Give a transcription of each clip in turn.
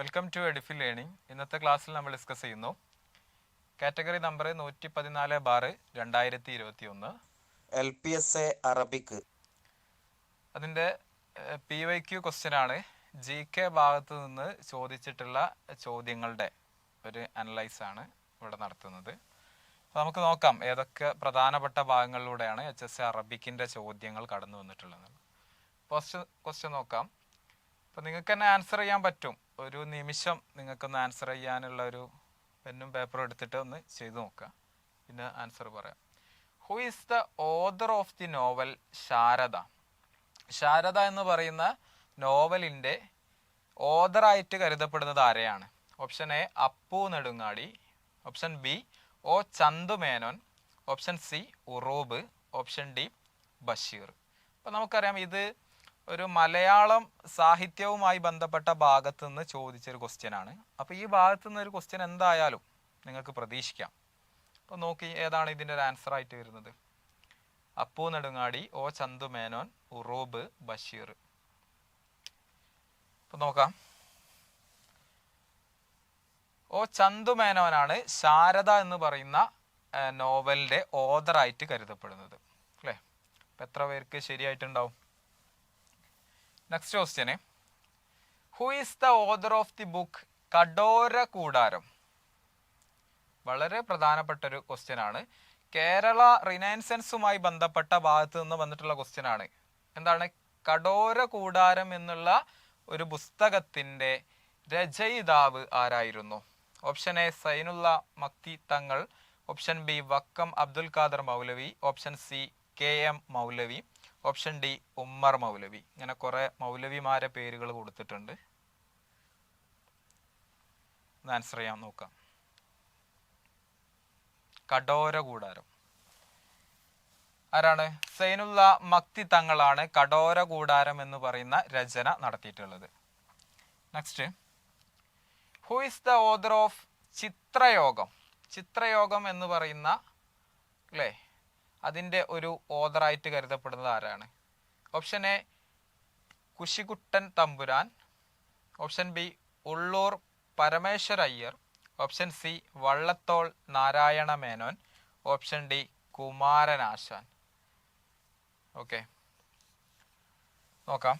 Welcome to എഡിഫി learning. ഇന്നത്തെ ക്ലാസ്സിൽ നമ്മൾ ഡിസ്കസ് ചെയ്യുന്നു കാറ്റഗറി നമ്പർ 114/2021 LPSA അറബിക്. അതിൻ്റെ PYQ ക്വസ്റ്റ്യൻ ആണ്. GK ഭാഗത്ത് നിന്ന് ചോദിച്ചിട്ടുള്ള ചോദ്യങ്ങളുടെ ഒരു അനലൈസ് ആണ് ഇവിടെ നടത്തുന്നത്. അപ്പോൾ നമുക്ക് നോക്കാം ഏതൊക്കെ പ്രധാനപ്പെട്ട ഭാഗങ്ങളിലൂടെയാണ് HSA അറബിക്കിൻ്റെ ചോദ്യങ്ങൾ കടന്നു വന്നിട്ടുള്ളത്. ഫസ്റ്റ് ക്വസ്റ്റ്യൻ നോക്കാം. അപ്പോൾ നിങ്ങൾക്ക് തന്നെ ആൻസർ ചെയ്യാൻ പറ്റും. ഒരു നിമിഷം നിങ്ങൾക്കൊന്ന് ആൻസർ ചെയ്യാനുള്ള ഒരു പെന്നും പേപ്പറും എടുത്തിട്ട് ഒന്ന് ചെയ്തു നോക്കുക, പിന്നെ ആൻസർ പറയാം. Who is the author of the novel Sarada? Sarada എന്ന് പറയുന്ന നോവലിൻ്റെ ഓദറായിട്ട് കരുതപ്പെടുന്നത് ആരെയാണ്? Option A Appu Nedungadi, option B O Chandu Menon, option C Uroob, option D Basheer. അപ്പോൾ നമുക്കറിയാം ഇത് ഒരു മലയാളം സാഹിത്യവുമായി ബന്ധപ്പെട്ട ഭാഗത്ത് നിന്ന് ചോദിച്ചൊരു ക്വസ്റ്റ്യൻ ആണ്. അപ്പോൾ ഈ ഭാഗത്തു നിന്ന് ഒരു ക്വസ്റ്റ്യൻ എന്തായാലും നിങ്ങൾക്ക് പ്രതീക്ഷിക്കാം. അപ്പോൾ നോക്കി ഏതാണ് ഇതിൻ്റെ ഒരു ആൻസർ ആയിട്ട് വരുന്നത്? അപ്പു നെടുങ്ങാടി, ഒ ചന്തുമേനോൻ, ഉറൂബ്, ബഷീർ. അപ്പോൾ നോക്കാം. ഒ ചന്തുമേനോനാണ് ശാരദ എന്ന് പറയുന്ന നോവലിൻ്റെ ഓദറായിട്ട് കരുതപ്പെടുന്നത്, അല്ലേ? അപ്പം എത്ര പേർക്ക് ശരിയായിട്ടുണ്ടാവും? Next question, who is the author of the book Kadora Koodaram? വളരെ പ്രധാനപ്പെട്ട ഒരു ക്വസ്റ്റ്യൻ ആണ്. കേരള റിനൈസൻസുമായി ബന്ധപ്പെട്ട ഭാഗത്ത് നിന്ന് വന്നിട്ടുള്ള ക്വസ്റ്റ്യൻ ആണ്. എന്താണ് കടോര കൂടാരം എന്നുള്ള ഒരു പുസ്തകത്തിൻ്റെ രചയിതാവ് ആരായിരുന്നു? Option A സൈനുള്ള Makti Thangal, option B Vakkom Abdul Khader Moulavi, option C KM Moulavi, option D Ummer മൗലവി. ഇങ്ങനെ കുറെ മൗലവിമാരെ പേരുകൾ കൊടുത്തിട്ടുണ്ട്. ആൻസർ ചെയ്യാൻ നോക്കാം. കടോര കൂടാരം ആരാണ്? സൈനുള്ള മക്തി തങ്ങളാണ് കടോര കൂടാരം എന്ന് പറയുന്ന രചന നടത്തിയിട്ടുള്ളത്. Next, who is the author of Chithrayogam? Chithrayogam എന്ന് പറയുന്ന അല്ലേ അതിൻ്റെ ഒരു ഓദറായിട്ട് കരുതപ്പെടുന്നത് ആരാണ്? Option A Kunhikuttan Thampuran, option B Ulloor Parameswara Iyer, option C Vallathol Narayana Menon, option D Kumaranasan. Okay, നോക്കാം.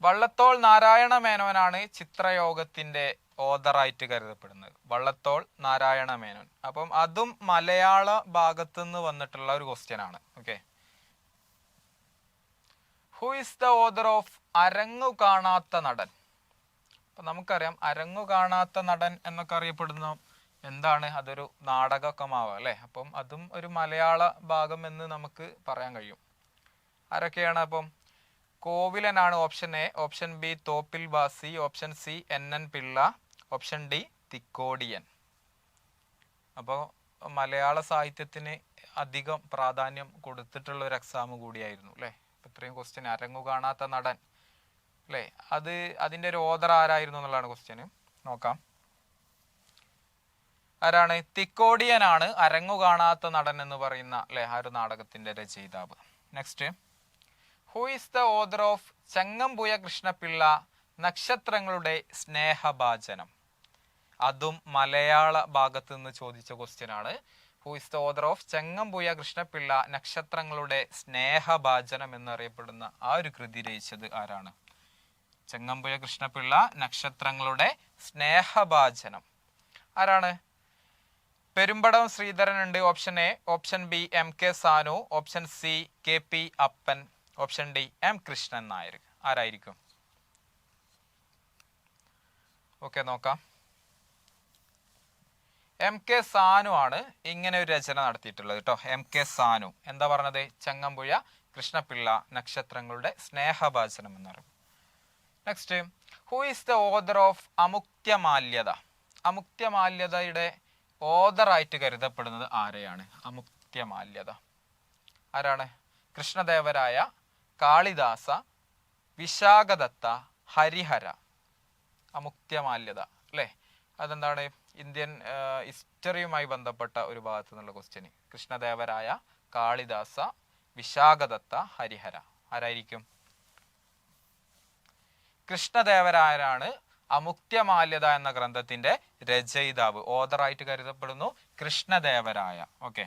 വള്ളത്തോൾ നാരായണ മേനോനാണ് ചിത്രയോഗത്തിൻ്റെ ഓദറായിട്ട് കരുതപ്പെടുന്നത്. വള്ളത്തോൾ നാരായണ മേനോൻ. അപ്പം അതും മലയാള ഭാഗത്ത് നിന്ന് വന്നിട്ടുള്ള ഒരു ക്വസ്റ്റ്യൻ ആണ്. Okay, who is the author of Arangu Kanatha Nadan? അപ്പം നമുക്കറിയാം അരങ്ങു കാണാത്ത നടൻ എന്നൊക്കെ അറിയപ്പെടുന്ന എന്താണ്? അതൊരു നാടകമാവാം, അല്ലേ? അപ്പം അതും ഒരു മലയാള ഭാഗം എന്ന് നമുക്ക് പറയാൻ കഴിയും. ആരൊക്കെയാണ്? അപ്പം കോവിലനാണ് option A, option B Thoppil Bhasi, option C NN Pillai, option D Thikkodiyan. അപ്പോൾ മലയാള സാഹിത്യത്തിന് അധികം പ്രാധാന്യം കൊടുത്തിട്ടുള്ള ഒരു എക്സാം കൂടിയായിരുന്നു, അല്ലേ? ഇത്രയും ക്വസ്റ്റ്യൻ അരങ്ങു കാണാത്ത നടൻ, അല്ലേ? അതിൻ്റെ ഒരു ഓദർ ആരായിരുന്നു എന്നുള്ളതാണ് ക്വസ്റ്റ്യന്. നോക്കാം. ആരാണ്? തിക്കോടിയനാണ് അരങ്ങു കാണാത്ത നടൻ എന്ന് പറയുന്ന, അല്ലേ, ആ ഒരു നാടകത്തിൻ്റെ രചയിതാവ്. Next, who is the author of Changampuzha Krishna Pillai നക്ഷത്രങ്ങളുടെ സ്നേഹഭാജനം? അതും മലയാള ഭാഗത്ത് നിന്ന് ചോദിച്ച ക്വസ്റ്റ്യൻ ആണ്. Who is the author of Changampuzha Krishna Pillai നക്ഷത്രങ്ങളുടെ സ്നേഹഭാജനം എന്നറിയപ്പെടുന്ന ആ ഒരു കൃതി രചിച്ചത് ആരാണ്? ചങ്ങമ്പുഴ കൃഷ്ണപിള്ള നക്ഷത്രങ്ങളുടെ സ്നേഹഭാജനം ആരാണ്? പെരുമ്പടം ശ്രീധരൻ ഉണ്ട്, option A, option B MK Sanu, option C KP അപ്പൻ, option D M Krishnan Nair. ആരായിരിക്കും? ഓക്കെ, നോക്കാം. MK സാനു ആണ് ഇങ്ങനെ ഒരു രചന നടത്തിയിട്ടുള്ളത് കേട്ടോ. MK സാനു എന്താ പറഞ്ഞത്? ചങ്ങമ്പുഴ കൃഷ്ണപിള്ള നക്ഷത്രങ്ങളുടെ സ്നേഹഭാജനം എന്ന് പറയും. Next, who is the author of Amuktamalyada? അമുക്ത്യമാല്യതയുടെ ഓദറായിട്ട് കരുതപ്പെടുന്നത് ആരെയാണ്? അമുക്ത്യമാല്യത ആരാണ്? കൃഷ്ണദേവരായ, കാളിദാസ, വിശാഖദത്ത, ഹരിഹര. അമുക്ത്യമാല്യത, അല്ലേ? അതെന്താണ്? ഇന്ത്യൻ ഹിസ്റ്ററിയുമായി ബന്ധപ്പെട്ട ഒരു ഭാഗത്തു നിന്നുള്ള ക്വസ്റ്റ്യൻ. കൃഷ്ണദേവരായ, കാളിദാസ, വിശാഖദത്ത, ഹരിഹര. ആരായിരിക്കും? കൃഷ്ണദേവരായരാണ് അമുക്ത്യമാല്യത എന്ന ഗ്രന്ഥത്തിന്റെ രചയിതാവ്, ഓഥറായിട്ട് കരുതപ്പെടുന്നു Krishnadevaraya. Okay,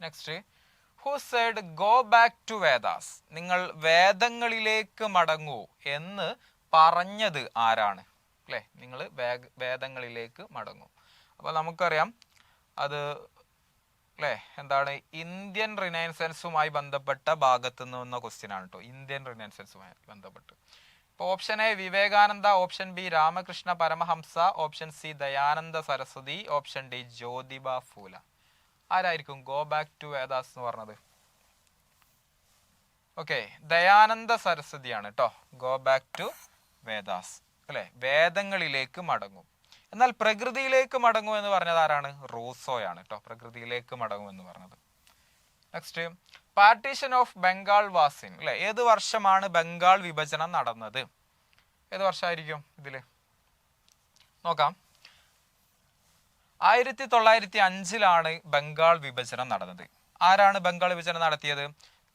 next, who said go back to Vedas, നിങ്ങൾ വേദങ്ങളിലേക്ക് മടങ്ങൂ എന്ന് പറഞ്ഞത് ആരാണ്? അല്ലെ, നിങ്ങൾ വേദങ്ങളിലേക്ക് മടങ്ങൂ. അപ്പൊ നമുക്കറിയാം അത് അല്ലെ എന്താണ്, ഇന്ത്യൻ റിനൈസൻസുമായി ബന്ധപ്പെട്ട ഭാഗത്ത് നിന്ന ക്വസ്റ്റ്യൻ ആണ് കേട്ടോ, ഇന്ത്യൻ റിനൈസൻസുമായി ബന്ധപ്പെട്ട്. ഇപ്പൊ option A Vivekananda, option B Ramakrishna Paramahamsa, option C Dayananda Saraswati, option D Jyotiba Phule. ആരായിരിക്കും ഗോ ബാക്ക് ടു വേദാസ് എന്ന് പറഞ്ഞത്? ഓക്കെ, ദയാനന്ദ സരസ്വതിയാണ് കേട്ടോ ഗോ ബാക്ക് ടു വേദാസ്, അല്ലെ, വേദങ്ങളിലേക്ക് മടങ്ങും. എന്നാൽ പ്രകൃതിയിലേക്ക് മടങ്ങും എന്ന് പറഞ്ഞത് ആരാണ്? റൂസോയാണ് കേട്ടോ, പ്രകൃതിയിലേക്ക് മടങ്ങും എന്ന് പറഞ്ഞത്. Next, partition of Bengal was in, അല്ലെ, ഏത് വർഷമാണ് ബംഗാൾ വിഭജനം നടന്നത്? ഏത് വർഷമായിരിക്കും ഇതില്? നോക്കാം. 1905 ബംഗാൾ വിഭജനം നടന്നത്. ആരാണ് ബംഗാൾ വിഭജനം നടത്തിയത്?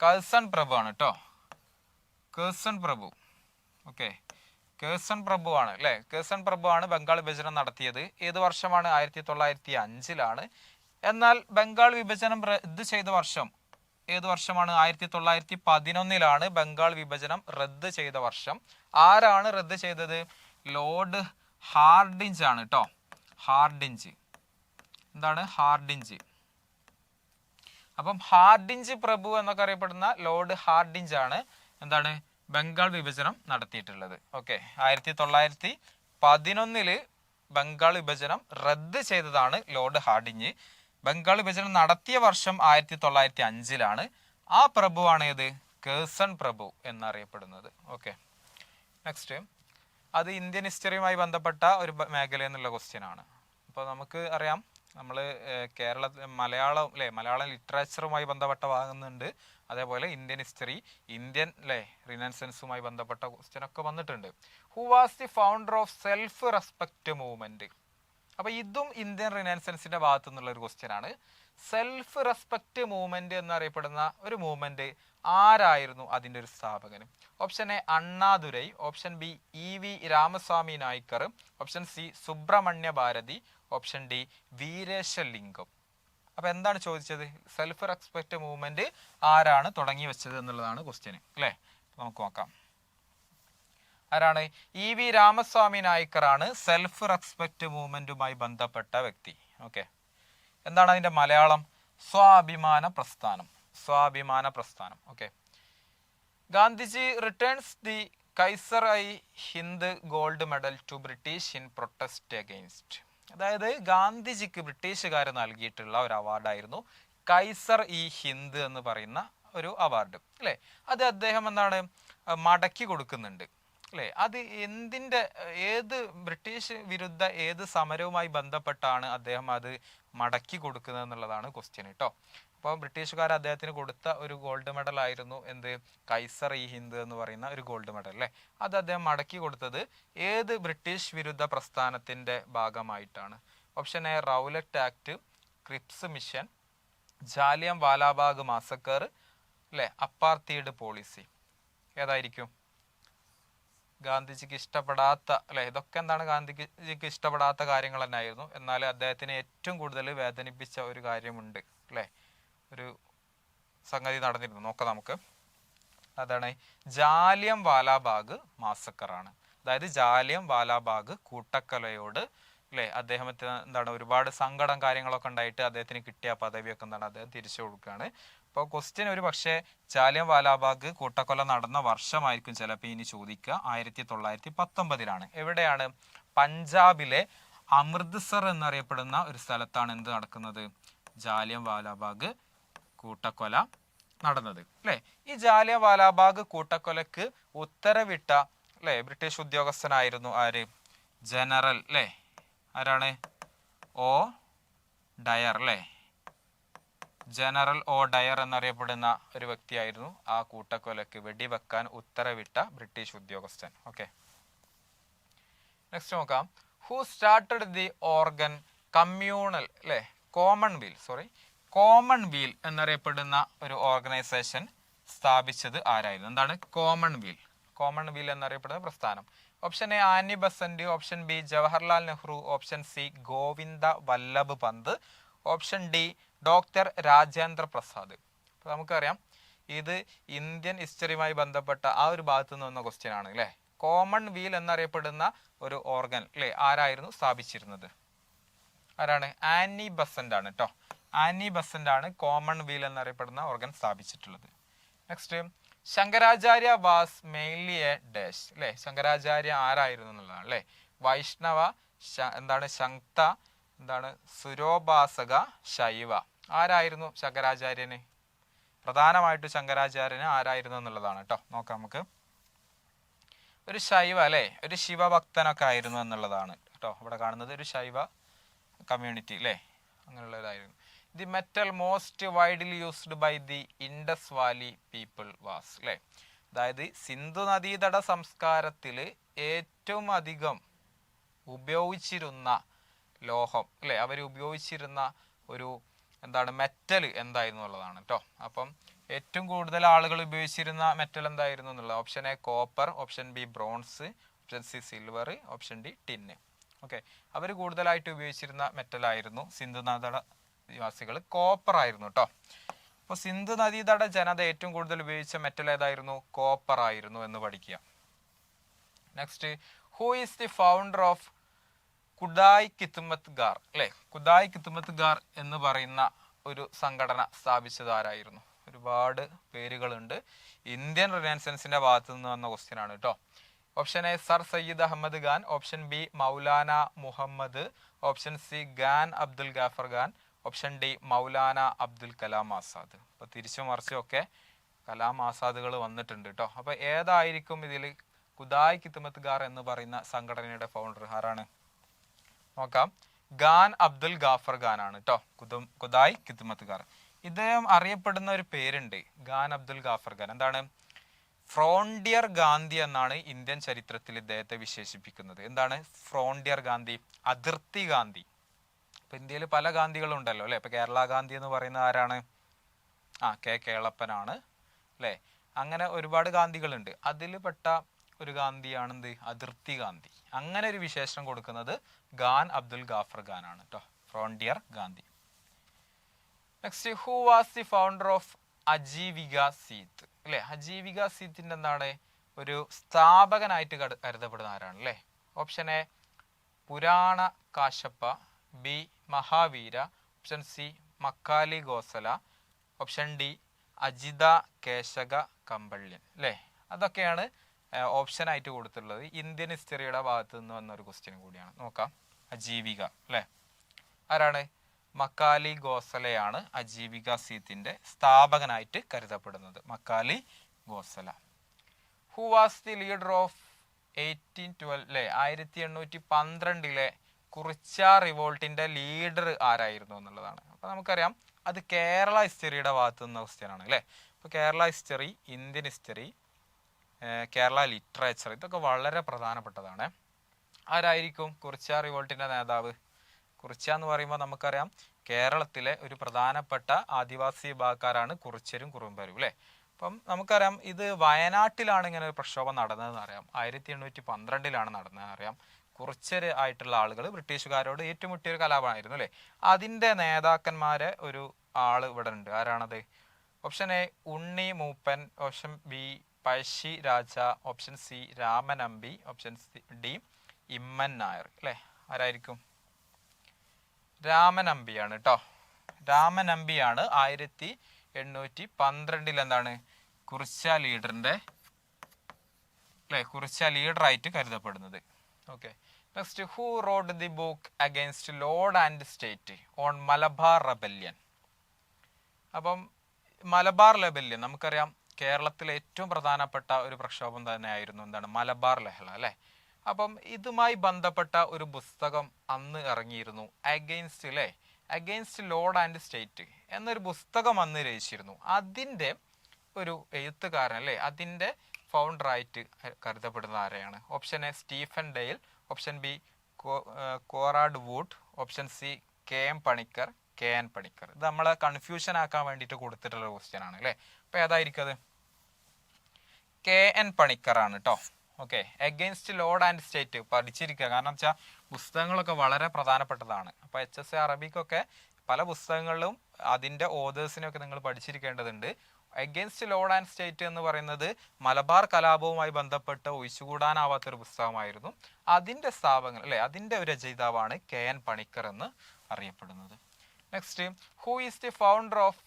കഴ്സൺ പ്രഭു ആണ് കേട്ടോ, കഴ്സൺ പ്രഭു. ഓക്കെ, കേഴ്സൺ പ്രഭു ആണ് അല്ലെ, കേഴ്സൺ പ്രഭു ആണ് ബംഗാൾ വിഭജനം നടത്തിയത്. ഏത് വർഷമാണ്? 1905. എന്നാൽ ബംഗാൾ വിഭജനം റദ്ദ് ചെയ്ത വർഷം ഏത് വർഷമാണ്? 1911 ബംഗാൾ വിഭജനം റദ്ദ് ചെയ്ത വർഷം. ആരാണ് റദ്ദ് ചെയ്തത്? ലോർഡ് ഹാർഡിഞ്ച് ആണ് കേട്ടോ, ഹാർഡിഞ്ച്. എന്താണ് ഹാർഡിഞ്ച്? അപ്പം ഹാർഡിഞ്ച് പ്രഭു എന്നൊക്കെ അറിയപ്പെടുന്ന ലോർഡ് ഹാർഡിഞ്ച് ആണ് എന്താണ് ബംഗാൾ വിഭജനം നടത്തിയിട്ടുള്ളത്. ഓക്കെ, 1911 ബംഗാൾ വിഭജനം റദ്ദ് ചെയ്തതാണ് ലോർഡ് ഹാർഡിഞ്ച്. ബംഗാൾ വിഭജനം നടത്തിയ വർഷം 1905. ആ പ്രഭുവാണ് ഏത്? കേഴ്സൺ പ്രഭു എന്നറിയപ്പെടുന്നത്. ഓക്കെ, നെക്സ്റ്റ്, അത് ഇന്ത്യൻ ഹിസ്റ്ററിയുമായി ബന്ധപ്പെട്ട ഒരു മേഖല എന്നുള്ള ക്വസ്റ്റ്യൻ ആണ്. അപ്പോൾ നമുക്ക് അറിയാം, നമ്മൾ മലയാളം ലിറ്ററേച്ചറുമായി ബന്ധപ്പെട്ട ഭാഗമുണ്ട്, അതേപോലെ ഇന്ത്യൻ ഹിസ്റ്ററി, ഇന്ത്യൻ റിനൈസൻസുമായി ബന്ധപ്പെട്ട ക്വസ്റ്റ്യൻ ഒക്കെ വന്നിട്ടുണ്ട്. Who was the founder of self respect movement? അപ്പൊ ഇതും ഇന്ത്യൻ റിനൈസൻസിന്റെ ഭാഗത്തു നിന്നുള്ള ഒരു ക്വസ്റ്റ്യൻ ആണ്. സെൽഫ് റെസ്പെക്ട് മൂവ്മെന്റ് എന്നറിയപ്പെടുന്ന ഒരു മൂവ്മെന്റ് ആരായിരുന്നു അതിന്റെ ഒരു സ്ഥാപകന്? Option A Annadurai, option B EV Ramaswamy Naicker, option C Subramania Bharati, option D Veeresalingam. അപ്പൊ എന്താണ് ചോദിച്ചത്? സെൽഫ് റെസ്പെക്ട് മൂവ്മെന്റ് ആരാണ് തുടങ്ങി വെച്ചത് എന്നുള്ളതാണ് ക്വസ്റ്റ്യൻ അല്ലെ. നമുക്ക് നോക്കാം. ആരാണ്? EV രാമസ്വാമി നായ്ക്കറാണ് സെൽഫ് റെസ്പെക്ട് മൂവ്മെന്റുമായി ബന്ധപ്പെട്ട വ്യക്തി. ഓക്കെ, എന്താണ് അതിന്റെ മലയാളം? സ്വാഭിമാന പ്രസ്ഥാനം, സ്വാഭിമാന പ്രസ്ഥാനം. Okay, Gandhiji returns the Kaiser i Hind gold medal to British in protest against. അതായത് ഗാന്ധിജിക്ക് ബ്രിട്ടീഷുകാർ നൽകിയിട്ടുള്ള ഒരു അവാർഡായിരുന്നു കൈസർ ഇ ഹിന്ദ് എന്ന് പറയുന്ന ഒരു അവാർഡ് അല്ലെ. അത് അദ്ദേഹം എന്താണ് മടക്കി കൊടുക്കുന്നുണ്ട് അല്ലെ. അത് ഏത് ബ്രിട്ടീഷ് വിരുദ്ധ ഏത് സമരവുമായി ബന്ധപ്പെട്ടാണ് അദ്ദേഹം അത് മടക്കി കൊടുക്കുന്നത് എന്നുള്ളതാണ് ക്വസ്റ്റ്യൻ കേട്ടോ. അപ്പോൾ ബ്രിട്ടീഷുകാർ അദ്ദേഹത്തിന് കൊടുത്ത ഒരു ഗോൾഡ് മെഡൽ ആയിരുന്നു എന്ത്? കൈസർ ഇ ഹിന്ദ് എന്ന് പറയുന്ന ഒരു ഗോൾഡ് മെഡൽ അല്ലേ. അത് അദ്ദേഹം മടക്കി കൊടുത്തത് ഏത് ബ്രിട്ടീഷ് വിരുദ്ധ പ്രസ്ഥാനത്തിന്റെ ഭാഗമായിട്ടാണ്? Option A Rowlatt Act, Cripps Mission, Jallian Walabagh massacre അല്ലെ, അപ്പാർത്തീഡ് പോളിസി. ഏതായിരിക്കും? ഗാന്ധിജിക്ക് ഇഷ്ടപ്പെടാത്ത അല്ലെ, ഇതൊക്കെ എന്താണ് ഗാന്ധിജിക്ക് ഇഷ്ടപ്പെടാത്ത കാര്യങ്ങൾ തന്നെ ആയിരുന്നു. എന്നാൽ അദ്ദേഹത്തിനെ ഏറ്റവും കൂടുതൽ വേദനിപ്പിച്ച ഒരു കാര്യമുണ്ട് അല്ലെ, ഒരു സംഗതി നടന്നിരുന്നു. നോക്കാം നമുക്ക്. അതാണ് ജാലിയൻ വാലാബാഗ് മാസക്കറാണ്. അതായത് ജാലിയൻ വാലാബാഗ് കൂട്ടക്കൊലയോട് അല്ലെ അദ്ദേഹത്തിന് എന്താണ് ഒരുപാട് സങ്കടം കാര്യങ്ങളൊക്കെ ഉണ്ടായിട്ട് അദ്ദേഹത്തിന് കിട്ടിയ പദവിയൊക്കെ എന്താണ് അദ്ദേഹം തിരിച്ചു കൊടുക്കുകയാണ്. അപ്പോൾ ക്വസ്റ്റ്യൻ ഒരു പക്ഷേ ജാലിയൻ വാലാബാഗ് കൂട്ടക്കൊല നടന്ന വർഷമായിരിക്കും ചിലപ്പോൾ ഇനി ചോദിക്കുക. 1919 എവിടെയാണ്? പഞ്ചാബിലെ അമൃത്സർ എന്നറിയപ്പെടുന്ന ഒരു സ്ഥലത്താണ് എന്ത് നടക്കുന്നത്? ജാലിയൻ വാലാബാഗ് കൂട്ടക്കൊല നടന്നത് അല്ലെ. ഈ ജാലിയൻ വാലാബാഗ് കൂട്ടക്കൊലക്ക് ഉത്തരവിട്ട അല്ലെ ബ്രിട്ടീഷ് ഉദ്യോഗസ്ഥനായിരുന്നു ആര്? ജനറൽ അല്ലെ. ആരാണ്? ഓ ഡയർ അല്ലെ. ജനറൽ ഓ ഡയർ എന്നറിയപ്പെടുന്ന ഒരു വ്യക്തിയായിരുന്നു ആ കൂട്ടക്കൊലക്ക് വെടിവെക്കാൻ ഉത്തരവിട്ട ബ്രിട്ടീഷ് ഉദ്യോഗസ്ഥൻ. ഓക്കെ, നെക്സ്റ്റ് നോക്കാം. Who started the organ communal അല്ലെ കോമൺവീൽ എന്നറിയപ്പെടുന്ന ഒരു ഓർഗനൈസേഷൻ സ്ഥാപിച്ചത് ആരായിരുന്നു? എന്താണ് കോമൺവെൽത്ത് എന്നറിയപ്പെടുന്ന പ്രസ്ഥാനം. Option A Annie Besant, option B Jawaharlal Nehru, option C Govinda Vallabh Pant, option D doctor Rajendra Prasad. അപ്പൊ നമുക്കറിയാം ഇത് ഇന്ത്യൻ ഹിസ്റ്ററിയുമായി ബന്ധപ്പെട്ട ആ ഒരു ഭാഗത്ത് നിന്ന് വന്ന ക്വസ്റ്റ്യൻ ആണ് അല്ലെ. കോമൺവെൽത്ത് എന്നറിയപ്പെടുന്ന ഒരു ഓർഗൻ അല്ലെ ആരായിരുന്നു സ്ഥാപിച്ചിരുന്നത്? ആരാണ്? ആനി ബസന്റ് ആണ് കേട്ടോ. ആനി ബസന്റ് ആണ് കോമൺവെൽത്ത് എന്നറിയപ്പെടുന്ന ഓർഗൻ സ്ഥാപിച്ചിട്ടുള്ളത്. Next, Shankaracharya was mainly a dash അല്ലെ. ശങ്കരാചാര്യ ആരായിരുന്നു എന്നുള്ളതാണ് അല്ലെ. വൈഷ്ണവ, എന്താണ് ശക്ത, എന്താണ് സുരോപാസക, ശൈവ. ആരായിരുന്നു ശങ്കരാചാര്യന്? പ്രധാനമായിട്ട് ശങ്കരാചാര്യന് ആരായിരുന്നു എന്നുള്ളതാണ് കേട്ടോ. നോക്കാം നമുക്ക്. ഒരു ശൈവ അല്ലെ, ഒരു ശിവഭക്തനൊക്കെ ആയിരുന്നു എന്നുള്ളതാണ് കേട്ടോ. ഇവിടെ കാണുന്നത് ഒരു ശൈവ കമ്മ്യൂണിറ്റി അല്ലെ, അങ്ങനെയുള്ളതായിരുന്നു. The metal most widely used by the Indus valley people was അല്ലെ. അതായത് സിന്ധു നദീതട സംസ്കാരത്തിൽ ഏറ്റവും അധികം ഉപയോഗിച്ചിരുന്ന ലോഹം അല്ലെ, അവർ ഉപയോഗിച്ചിരുന്ന ഒരു എന്താണ് മെറ്റൽ എന്തായിരുന്നു എന്നുള്ളതാണ് കേട്ടോ. അപ്പം ഏറ്റവും കൂടുതൽ ആളുകൾ ഉപയോഗിച്ചിരുന്ന മെറ്റൽ എന്തായിരുന്നു എന്നുള്ളത്? Option A copper, option B bronze, option C silver, option D tin. Okay, അവർ കൂടുതലായിട്ട് ഉപയോഗിച്ചിരുന്ന മെറ്റൽ ആയിരുന്നു സിന്ധു നദീതട നിവാസികൾ കോപ്പർ ആയിരുന്നു കേട്ടോ. അപ്പോൾ സിന്ധു നദീതട ജനത ഏറ്റവും കൂടുതൽ ഉപയോഗിച്ച മെറ്റൽ ഏതായിരുന്നു? കോപ്പർ ആയിരുന്നു എന്ന് പഠിക്കുക. Next, who is the founder of Khudai Khidmatgar അല്ലെ. കുദായ് കിത്മത്ത് ഗാർ എന്ന് പറയുന്ന ഒരു സംഘടന സ്ഥാപിച്ചത് ആരായിരുന്നു? ഒരുപാട് പേരുകളുണ്ട്. ഇന്ത്യൻ റിനൈസൻസിന്റെ ഭാഗത്ത് നിന്ന് വന്ന ക്വസ്റ്റ്യൻ ആണ് കേട്ടോ. Option A sir Syed Ahmad Khan, option B Maulana Mohammad, option C Khan Abdul Ghaffar Khan, option D Maulana Abdul Kalam Azad. അപ്പൊ തിരിച്ചു മറിച്ചും ഒക്കെ കലാം ആസാദുകൾ വന്നിട്ടുണ്ട് കേട്ടോ. അപ്പൊ ഏതായിരിക്കും ഇതിൽ കുദായ് കിത്മത്ത് ഗാർ എന്ന് പറയുന്ന സംഘടനയുടെ ഫൗണ്ടർ ആരാണ്? നോക്കാം. ഖാൻ അബ്ദുൽ ഗാഫർ ഖാൻ ആണ് കേട്ടോ കുദായ് കിത്മത്ത് ഗാർ. ഇദ്ദേഹം അറിയപ്പെടുന്ന ഒരു പേരുണ്ട്, ഖാൻ അബ്ദുൽ ഗാഫർ ഖാൻ. എന്താണ്? ഫ്രോണ്ടിയർ ഗാന്ധി എന്നാണ് ഇന്ത്യൻ ചരിത്രത്തിൽ ഇദ്ദേഹത്തെ വിശേഷിപ്പിക്കുന്നത്. എന്താണ് ഫ്രോണ്ടിയർ ഗാന്ധി? അതിർത്തി ഗാന്ധി. ഇപ്പൊ ഇന്ത്യയിൽ പല ഗാന്ധികളും ഉണ്ടല്ലോ അല്ലെ. ഇപ്പൊ കേരള ഗാന്ധി എന്ന് പറയുന്ന ആരാണ്? കെ കേളപ്പനാണ് അല്ലെ. അങ്ങനെ ഒരുപാട് ഗാന്ധികളുണ്ട്. അതിൽ പെട്ട ഒരു ഗാന്ധിയാണ് എന്ത്? അതിർത്തി ഗാന്ധി. അങ്ങനെ ഒരു വിശേഷണം കൊടുക്കുന്നത് ഖാൻ അബ്ദുൽ ഗാഫർ ഖാൻ ആണ് കേട്ടോ, frontier Gandhi. Next, who was the founder of Ajivika sect അല്ലെ. അജീവിക സീത്തിന്റെ എന്താണ്? ഒരു സ്ഥാപകനായിട്ട് കരുതപ്പെടുന്ന ആരാണ് അല്ലെ. Option A Purana Kassapa, B Mahavira, option C Makkhali Gosala, option D Ajita Kesakambali അല്ലെ. അതൊക്കെയാണ് ഓപ്ഷൻ ആയിട്ട് കൊടുത്തിട്ടുള്ളത്. ഇന്ത്യൻ ഹിസ്റ്ററിയുടെ ഭാഗത്ത് നിന്ന് വന്ന ഒരു ക്വസ്റ്റ്യൻ കൂടിയാണ്. നോക്കാം. അജീവിക അല്ലെ ആരാണ്? മക്കാലി ഗോസലയാണ് അജീവിക സീത്തിന്റെ സ്ഥാപകനായിട്ട് കരുതപ്പെടുന്നത്. Makkhali Gosala. Who was the leader of 1812 അല്ലെ. 1812 കുറിച്ച റിവോൾട്ടിന്റെ ലീഡർ ആരായിരുന്നു എന്നുള്ളതാണ്. അപ്പൊ നമുക്കറിയാം അത് കേരള ഹിസ്റ്ററിയുടെ ഭാഗത്ത് നിന്ന ക്വസ്റ്റ്യൻ ആണ് അല്ലെ. ഇപ്പൊ Kerala history, Indian history, Kerala literature ഇതൊക്കെ വളരെ പ്രധാനപ്പെട്ടതാണ്. ആരായിരിക്കും കുറിച്ച റിവോൾട്ടിന്റെ നേതാവ്? കുറിച്ച എന്ന് പറയുമ്പോൾ നമുക്കറിയാം കേരളത്തിലെ ഒരു പ്രധാനപ്പെട്ട ആദിവാസി വിഭാഗക്കാരാണ് കുറിച്യരും കുറുമ്പരും അല്ലെ. അപ്പം നമുക്കറിയാം ഇത് വയനാട്ടിലാണ് ഇങ്ങനെ ഒരു പ്രക്ഷോഭം നടന്നതെന്ന് അറിയാം. 1812 നടന്നതെന്ന് അറിയാം. കുറിച്യര് ആയിട്ടുള്ള ആളുകൾ ബ്രിട്ടീഷുകാരോട് ഏറ്റുമുട്ടിയ ഒരു കലാപമായിരുന്നു അല്ലെ. അതിന്റെ നേതാക്കന്മാരെ ഒരു ആള് ഇവിടെ ഉണ്ട്. ആരാണത്? Option A Unni Moopan, option B Pazhassi Raja, option C Ramanambi, option D Imman Nair അല്ലെ. ആരായിരിക്കും? രാമനമ്പിയാണ് കേട്ടോ. രാമനമ്പിയാണ് 1812 എന്താണ് കുറിച്യ ലീഡറിന്റെ അല്ലെ, കുറിച്യ ലീഡറായിട്ട് കരുതപ്പെടുന്നത്. Okay. Next, who wrote the book against Lord and state on Malabar rebellion. അപ്പം മലബാർ റെബല്യൻ നമുക്കറിയാം കേരളത്തിലെ ഏറ്റവും പ്രധാനപ്പെട്ട ഒരു പ്രക്ഷോഭം തന്നെയായിരുന്നു എന്താണ് മലബാർ ലഹള അല്ലെ. അപ്പം ഇതുമായി ബന്ധപ്പെട്ട ഒരു പുസ്തകം അന്ന് ഇറങ്ങിയിരുന്നു, അഗെയിൻസ്റ്റ് അല്ലെ, അഗെയിൻസ്റ്റ് ലോർഡ് ആൻഡ് സ്റ്റേറ്റ് എന്നൊരു പുസ്തകം അന്ന് രചിച്ചിരുന്നു. അതിന്റെ ഒരു എഴുത്തുകാരൻ അല്ലെ, അതിന്റെ ഫൗണ്ടറായിട്ട് കരുതപ്പെടുന്ന ആരെയാണ്? Option A Stephen Dale, option B Conrad Wood, option C KM Panicker, KN Panicker. ഇത് നമ്മളെ കൺഫ്യൂഷൻ ആക്കാൻ വേണ്ടിയിട്ട് കൊടുത്തിട്ടുള്ള ക്വസ്റ്റ്യൻ ആണ് അല്ലെ. അപ്പൊ ഏതായിരിക്കും അത്? KN പണിക്കറാണ് കേട്ടോ. Okay, against lord and state പഠിച്ചിരിക്കുക. കാരണം വെച്ചാൽ പുസ്തകങ്ങളൊക്കെ വളരെ പ്രധാനപ്പെട്ടതാണ്. അപ്പോൾ HSA അറബിക്കൊക്കെ പല പുസ്തകങ്ങളിലും അതിൻ്റെ ഓതേഴ്സിനൊക്കെ നിങ്ങൾ പഠിച്ചിരിക്കേണ്ടതുണ്ട്. എഗെയിൻസ്റ്റ് ലോഡ് ആൻഡ് സ്റ്റേറ്റ് എന്ന് പറയുന്നത് മലബാർ കലാപവുമായി ബന്ധപ്പെട്ട് ഒഴിച്ചുകൂടാനാവാത്തൊരു പുസ്തകമായിരുന്നു. അതിൻ്റെ സ്ഥാപകൻ അല്ലെ, അതിൻ്റെ ഒരു രചയിതാവാണ് KN പണിക്കർ എന്ന് അറിയപ്പെടുന്നത്. Next, who is the founder of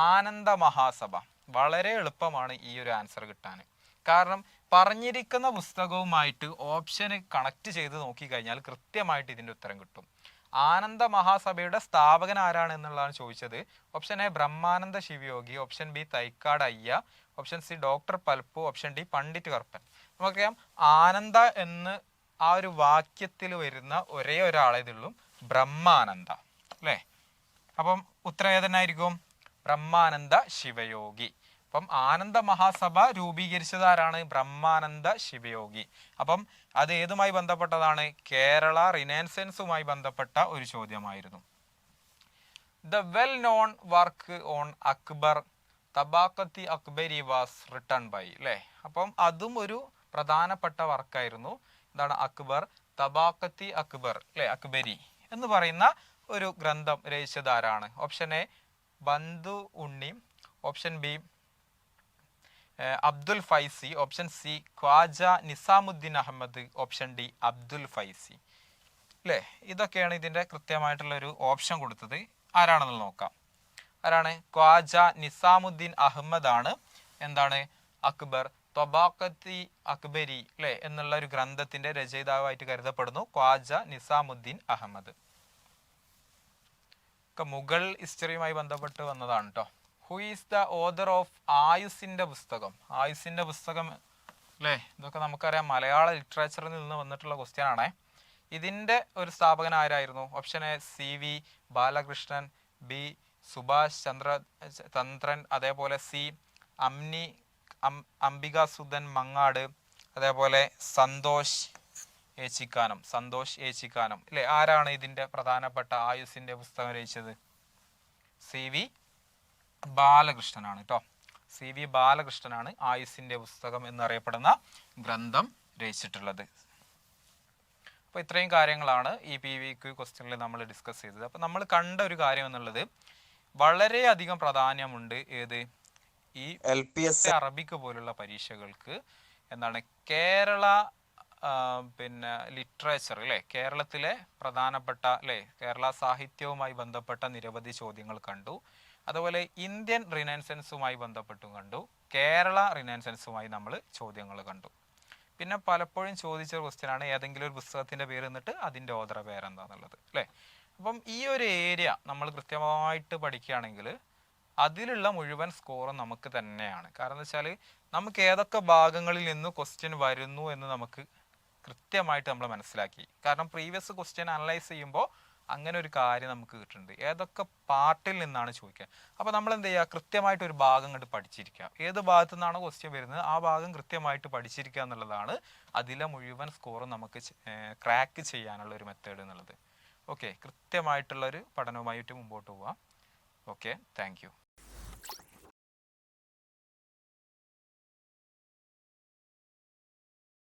ആനന്ദ മഹാസഭ? വളരെ എളുപ്പമാണ് ഈ ഒരു ആൻസർ കിട്ടാൻ. കാരണം പറഞ്ഞിരിക്കുന്ന പുസ്തകവുമായിട്ട് ഓപ്ഷന് കണക്ട് ചെയ്ത് നോക്കിക്കഴിഞ്ഞാൽ കൃത്യമായിട്ട് ഇതിൻ്റെ ഉത്തരം കിട്ടും. ആനന്ദ മഹാസഭയുടെ സ്ഥാപകൻ ആരാണ് എന്നുള്ളതാണ് ചോദിച്ചത്. Option A Brahmananda Sivayogi, option B Thycaud Ayya, option C doctor Palpu, option D Pandit Karuppan. നമുക്കറിയാം ആനന്ദ എന്ന് ആ ഒരു വാക്യത്തിൽ വരുന്ന ഒരേ ഒരാളെ ഇതുള്ളൂ, ബ്രഹ്മാനന്ദ അല്ലേ. അപ്പം ഉത്തരം ഏതെന്നായിരിക്കും? ബ്രഹ്മാനന്ദ ശിവയോഗി. അപ്പം ആനന്ദ മഹാസഭ രൂപീകരിച്ചത് ആരാണ്? ബ്രഹ്മാനന്ദ ശിവയോഗി. അപ്പം അത് ഏതുമായി ബന്ധപ്പെട്ടതാണ്? കേരള റിനൈസൻസുമായി ബന്ധപ്പെട്ട ഒരു ചോദ്യമായിരുന്നു. The well known work on Akbar Tabaqati Akbari was written by അല്ലേ. അപ്പം അതും ഒരു പ്രധാനപ്പെട്ട വർക്കായിരുന്നു. എന്താണ്? അക്ബർ തബാക്കത്തി അക്ബർ അല്ലെ, അക്ബരി എന്ന് പറയുന്ന ഒരു ഗ്രന്ഥം രചിച്ചത് ആരാണ്? Option A Bandhu Unni, option B Abdul Faizi, option C Khwaja Nizamuddin Ahmad, option D Abdul Faizi അല്ലേ. ഇതൊക്കെയാണ് ഇതിൻ്റെ കൃത്യമായിട്ടുള്ള ഒരു ഓപ്ഷൻ കൊടുത്തത്. ആരാണെന്ന് നോക്കാം. ആരാണ്? ഖ്വാജ നിസാമുദ്ദീൻ അഹമ്മദ് ആണ് എന്താണ് അക്ബർ തൊബാക്കത്തി അക്ബരി അല്ലേ എന്നുള്ള ഒരു ഗ്രന്ഥത്തിന്റെ രചയിതാവായിട്ട് കരുതപ്പെടുന്നു ഖ്വാജ നിസാമുദ്ദീൻ അഹമ്മദ്. മുഗൾ ഹിസ്റ്ററിയുമായി ബന്ധപ്പെട്ട് വന്നതാണ് കേട്ടോ. Who is the author of ആയുസിന്റെ പുസ്തകം? ആയുസിന്റെ പുസ്തകം അല്ലേ, ഇതൊക്കെ നമുക്കറിയാം മലയാള ലിറ്ററേച്ചറിൽ നിന്ന് വന്നിട്ടുള്ള ക്വസ്റ്റ്യൻ ആണേ. ഇതിന്റെ ഒരു സ്ഥാപകൻ ആരായിരുന്നു? Option A CV Balakrishnan, B Subhash Thanthran, അതേപോലെ സി അംബികാസുധൻ മങ്ങാട്, അതേപോലെ സന്തോഷ് ഏച്ചിക്കാനം അല്ലെ. ആരാണ് ഇതിന്റെ പ്രധാനപ്പെട്ട ആയുസിന്റെ പുസ്തകം രചിച്ചത്? CV ബാലകൃഷ്ണനാണ് കേട്ടോ. CV ബാലകൃഷ്ണനാണ് ആയുസിന്റെ പുസ്തകം എന്നറിയപ്പെടുന്ന ഗ്രന്ഥം രചിച്ചിട്ടുള്ളത്. അപ്പോൾ ഇത്രയും കാര്യങ്ങളാണ് ഈ PVQ ക്വസ്റ്റ്യനിൽ നമ്മൾ ഡിസ്കസ് ചെയ്തത്. അപ്പോൾ നമ്മൾ കണ്ട ഒരു കാര്യം എന്നുള്ളത് വളരെയധികം പ്രാധാന്യമുണ്ട്. ഏത്? ഈ LPS അറബിക്ക് പോലുള്ള പരീക്ഷകൾക്ക് എന്താണ് കേരള ലിറ്ററേച്ചർ അല്ലേ, കേരളത്തിലെ പ്രധാനപ്പെട്ട അല്ലേ കേരള സാഹിത്യവുമായി ബന്ധപ്പെട്ട നിരവധി ചോദ്യങ്ങൾ കണ്ടു. അതുപോലെ ഇന്ത്യൻ റിനൈസൻസുമായി ബന്ധപ്പെട്ടും കണ്ടു. കേരള റിനൈസൻസുമായി നമ്മൾ ചോദ്യങ്ങൾ കണ്ടു. പിന്നെ പലപ്പോഴും ചോദിച്ച ക്വസ്റ്റ്യൻ ആണ് ഏതെങ്കിലും ഒരു പുസ്തകത്തിന്റെ പേര് എന്നിട്ട് അതിന്റെ ഓതറ പേരെന്താന്നുള്ളത് അല്ലേ. അപ്പം ഈ ഒരു ഏരിയ നമ്മൾ കൃത്യമായിട്ട് പഠിക്കുകയാണെങ്കിൽ അതിലുള്ള മുഴുവൻ സ്കോറും നമുക്ക് തന്നെയാണ്. കാരണം എന്താ വെച്ചാൽ നമുക്ക് ഏതൊക്കെ ഭാഗങ്ങളിൽ നിന്ന് ക്വസ്റ്റ്യൻ വരുന്നു എന്ന് നമുക്ക് കൃത്യമായിട്ട് നമ്മൾ മനസ്സിലാക്കി. കാരണം പ്രീവിയസ് ക്വസ്റ്റ്യൻ അനലൈസ് ചെയ്യുമ്പോൾ അങ്ങനെ ഒരു കാര്യം നമുക്ക് കിട്ടുന്നുണ്ട്, ഏതൊക്കെ പാർട്ടിൽ നിന്നാണ് ചോദിക്കുക. അപ്പോൾ നമ്മൾ എന്ത് ചെയ്യുക? കൃത്യമായിട്ട് ഒരു ഭാഗം കണ്ട് പഠിച്ചിരിക്കുക. ഏത് ഭാഗത്തു നിന്നാണോ ക്വസ്റ്റ്യൻ വരുന്നത് ആ ഭാഗം കൃത്യമായിട്ട് പഠിച്ചിരിക്കുക എന്നുള്ളതാണ് അതിലെ മുഴുവൻ സ്കോറും നമുക്ക് ക്രാക്ക് ചെയ്യാനുള്ള ഒരു മെത്തേഡ് എന്നുള്ളത്. ഓക്കെ, കൃത്യമായിട്ടുള്ളൊരു പഠനവുമായിട്ട് മുമ്പോട്ട് പോവാം. Okay, thank you.